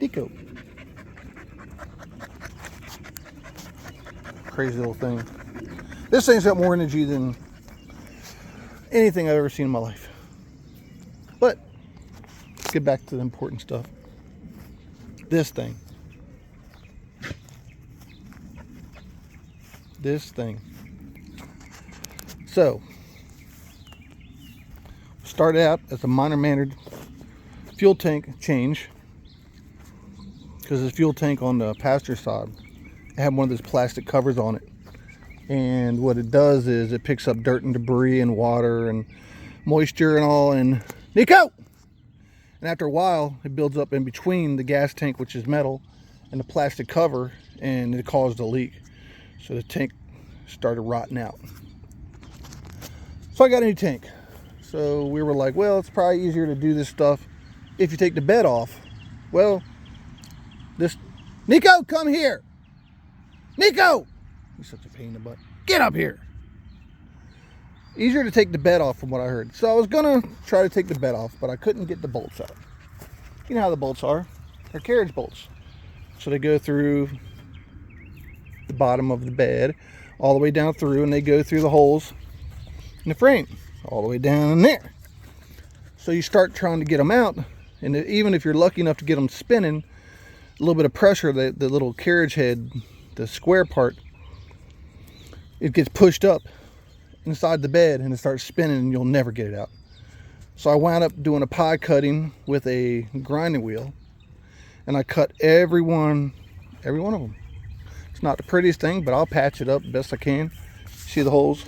Nico. Crazy little thing. This thing's got more energy than anything I've ever seen in my life. But let's get back to the important stuff. This thing. So, started out as a minor mannered fuel tank change, because this fuel tank on the passenger side, it had one of those plastic covers on it, and what it does is it picks up dirt and debris and water and moisture and all, and Nico! And after a while it builds up in between the gas tank, which is metal, and the plastic cover, and it caused a leak. So the tank started rotting out. So I got a new tank. So we were like, well, it's probably easier to do this stuff if you take the bed off. Well, this... Nico, come here! Nico! He's such a pain in the butt. Get up here! Easier to take the bed off from what I heard. So I was gonna try to take the bed off, but I couldn't get the bolts out. You know how the bolts are. They're carriage bolts. So they go through the bottom of the bed all the way down through, and they go through the holes in the frame all the way down in there. So you start trying to get them out, and even if you're lucky enough to get them spinning, a little bit of pressure, the little carriage head, the square part, it gets pushed up inside the bed and it starts spinning, and you'll never get it out. So I wound up doing a pie cutting with a grinding wheel, and I cut every one of them. It's not the prettiest thing, but I'll patch it up best I can. See the holes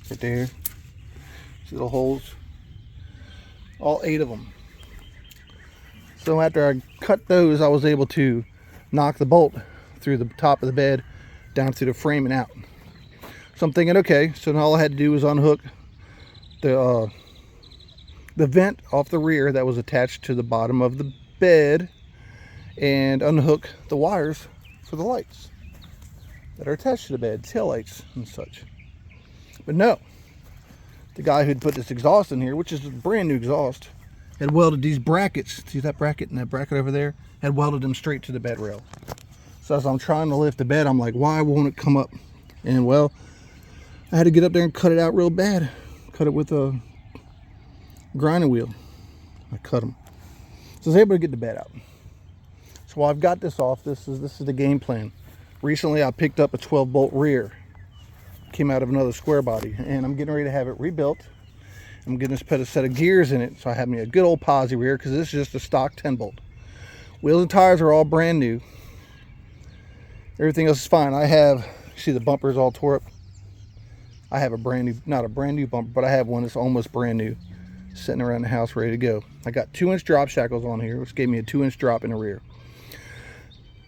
right there? See the holes? All 8 of them. So after I cut those, I was able to knock the bolt through the top of the bed down through the frame and out. So I'm thinking, okay, so now all I had to do was unhook the vent off the rear that was attached to the bottom of the bed, and unhook the wires for the lights that are attached to the bed, tail lights and such. But no, the guy who'd put this exhaust in here, which is a brand new exhaust, had welded these brackets. See that bracket and that bracket over there? Had welded them straight to the bed rail. So as I'm trying to lift the bed, I'm like, why won't it come up? And well, I had to get up there and cut it out real bad. Cut it with a grinding wheel. I cut them. So I was able to get the bed out. So while I've got this off, this is the game plan. Recently I picked up a 12-bolt rear. Came out of another Squarebody, and I'm getting ready to have it rebuilt. I'm going to put a set of gears in it, so I have me a good old posi rear, because this is just a stock 10-bolt. Wheels and tires are all brand new. Everything else is fine. I have, see the bumper's all tore up. I have a brand new, not a brand new bumper, but I have one that's almost brand new, sitting around the house ready to go. I got 2-inch drop shackles on here, which gave me a 2-inch drop in the rear.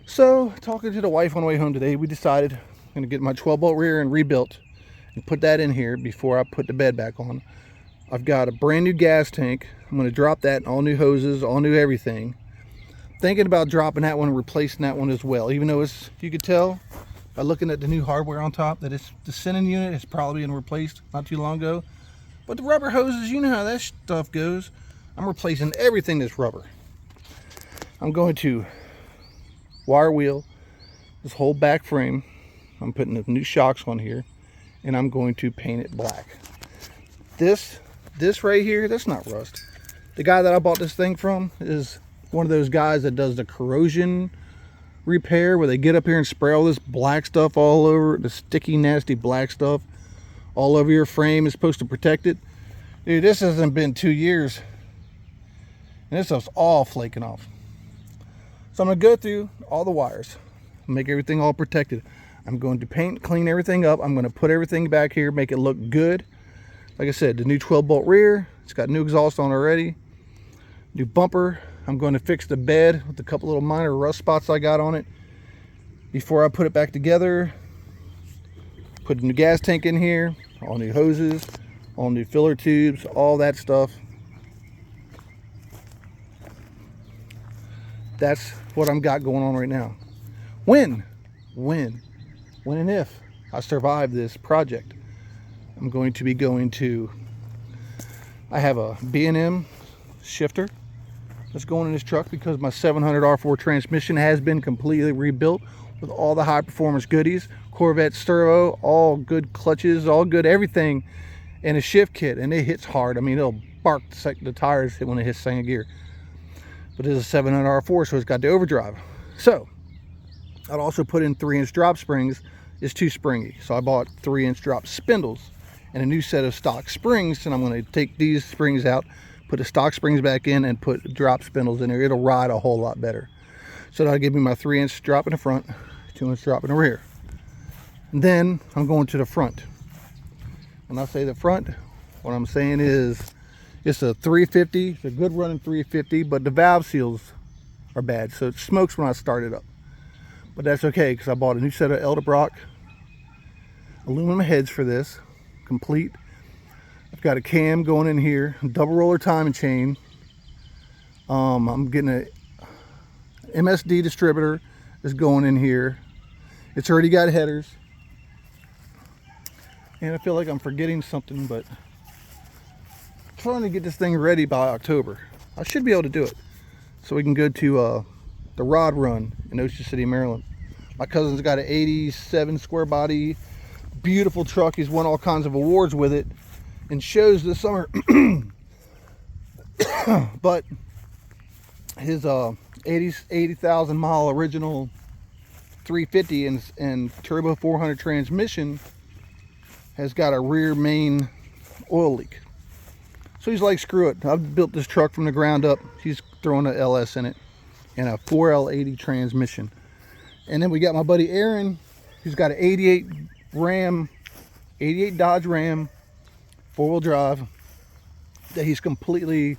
So talking to the wife on the way home today, we decided I'm going to get my 12-bolt rear and rebuilt and put that in here before I put the bed back on. I've got a brand new gas tank. I'm going to drop that, all new hoses, all new everything. Thinking about dropping that one and replacing that one as well, even though it's, you could tell by looking at the new hardware on top that it's, the sending unit has probably been replaced not too long ago. But the rubber hoses, you know how that stuff goes. I'm replacing everything that's rubber. I'm going to wire wheel this whole back frame. I'm putting the new shocks on here, and I'm going to paint it black. This right here, that's not rust. The guy that I bought this thing from is one of those guys that does the corrosion repair, where they get up here and spray all this black stuff all over, the sticky, nasty black stuff all over your frame. Is supposed to protect it. Dude, this hasn't been 2 years, and this stuff's all flaking off. So I'm going to go through all the wires, make everything all protected. I'm going to paint, clean everything up. I'm going to put everything back here, make it look good. Like I said, the new 12-bolt rear, it's got new exhaust on already. New bumper. I'm going to fix the bed with a couple little minor rust spots I got on it before I put it back together. Put a new gas tank in here, all new hoses, all new filler tubes, all that stuff. That's what I've got going on right now. When and if I survive this project, I'm going to be going to, I have a B&M shifter that's going in this truck because my 700 R4 transmission has been completely rebuilt with all the high performance goodies, Corvette servo, all good clutches, all good everything, and a shift kit, and it hits hard. I mean, it'll bark the tires when it hits second gear. But it is a 700 R4, so it's got the overdrive. So I'd also put in 3-inch drop springs. It's too springy, so I bought 3-inch drop spindles and a new set of stock springs, and I'm going to take these springs out, put the stock springs back in, and put drop spindles in there. It'll ride a whole lot better. So that'll give me my 3-inch drop in the front, 2-inch drop in the rear. And then I'm going to the front. When I say the front, what I'm saying is it's a 350, it's a good running 350, but the valve seals are bad, so it smokes when I start it up. But that's okay, because I bought a new set of Edelbrock aluminum heads for this, complete. I've got a cam going in here, double roller timing chain. I'm getting a MSD distributor is going in here. It's already got headers. And I feel like I'm forgetting something, but I'm trying to get this thing ready by October. I should be able to do it, so we can go to the rod run in Ocean City, Maryland. My cousin's got an 87 Squarebody, beautiful truck. He's won all kinds of awards with it and shows this summer. But his 80,000 mile original 350 and turbo 400 transmission has got a rear main oil leak. So he's like, screw it, I've built this truck from the ground up. He's throwing an LS in it and a 4L80 transmission. And then we got my buddy Aaron, who's got an 88 Dodge Ram 4-wheel drive that he's completely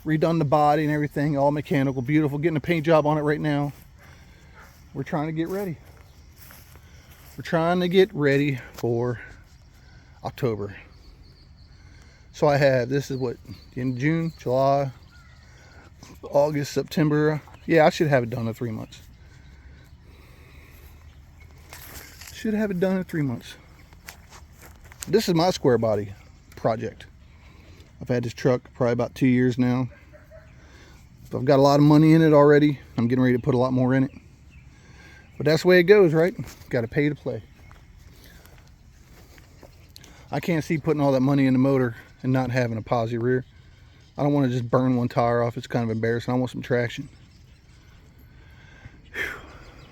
redone the body and everything, all mechanical, beautiful, getting a paint job on it right now. We're trying to get ready. We're trying to get ready for October. So I have, this is what, in June, July, August, September. Yeah, I should have it done in 3 months. Should have it done in 3 months. This is my Squarebody project. I've had this truck probably about 2 years now. I've got a lot of money in it already. I'm getting ready to put a lot more in it. But that's the way it goes, right? Got to pay to play. I can't see putting all that money in the motor and not having a posi rear. I don't want to just burn one tire off. It's kind of embarrassing. I want some traction. Whew.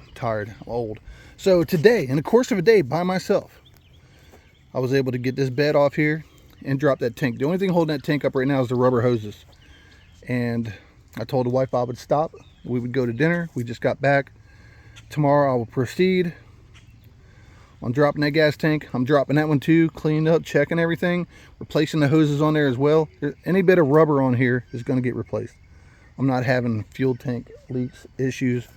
I'm tired. I'm old. So today, in the course of a day by myself, I was able to get this bed off here and drop that tank. The only thing holding that tank up right now is the rubber hoses. And I told the wife I would stop. We would go to dinner. We just got back. Tomorrow I will proceed on dropping that gas tank. I'm dropping that one too, cleaned up, checking everything, replacing the hoses on there as well. Any bit of rubber on here is going to get replaced. I'm not having fuel tank leaks issues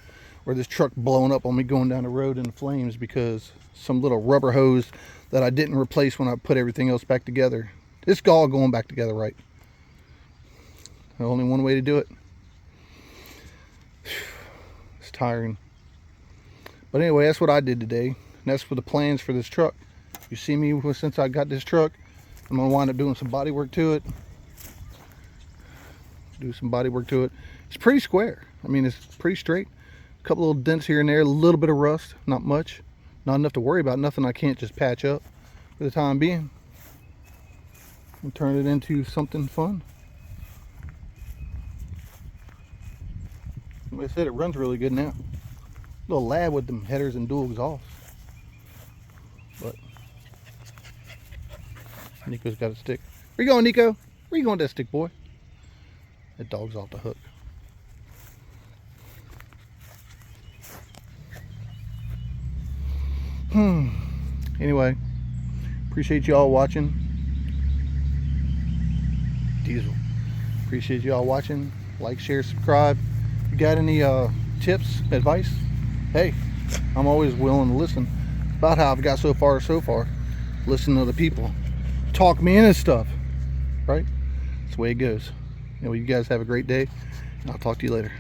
or this truck blowing up on me going down the road in flames because some little rubber hose that I didn't replace when I put everything else back together. It's all going back together right. There's only one way to do it. It's tiring. But anyway, that's what I did today. And that's for the plans for this truck. You see me since I got this truck. I'm going to wind up doing some body work to it. Do some body work to it. It's pretty square. I mean, it's pretty straight. A couple little dents here and there. A little bit of rust. Not much. Not enough to worry about. Nothing I can't just patch up for the time being. And turn it into something fun. Like I said, it runs really good now. Little lad with them headers and dual exhausts. But Nico's got a stick. Where you going, Nico? Where you going with that stick, boy? That dog's off the hook. Anyway, appreciate y'all watching. Diesel. Appreciate y'all watching. Like, share, subscribe. If you got any tips, advice? Hey, I'm always willing to listen. About how I've got so far. Listen to the people. Talk me into stuff. Right? That's the way it goes. Anyway, you guys have a great day. And I'll talk to you later.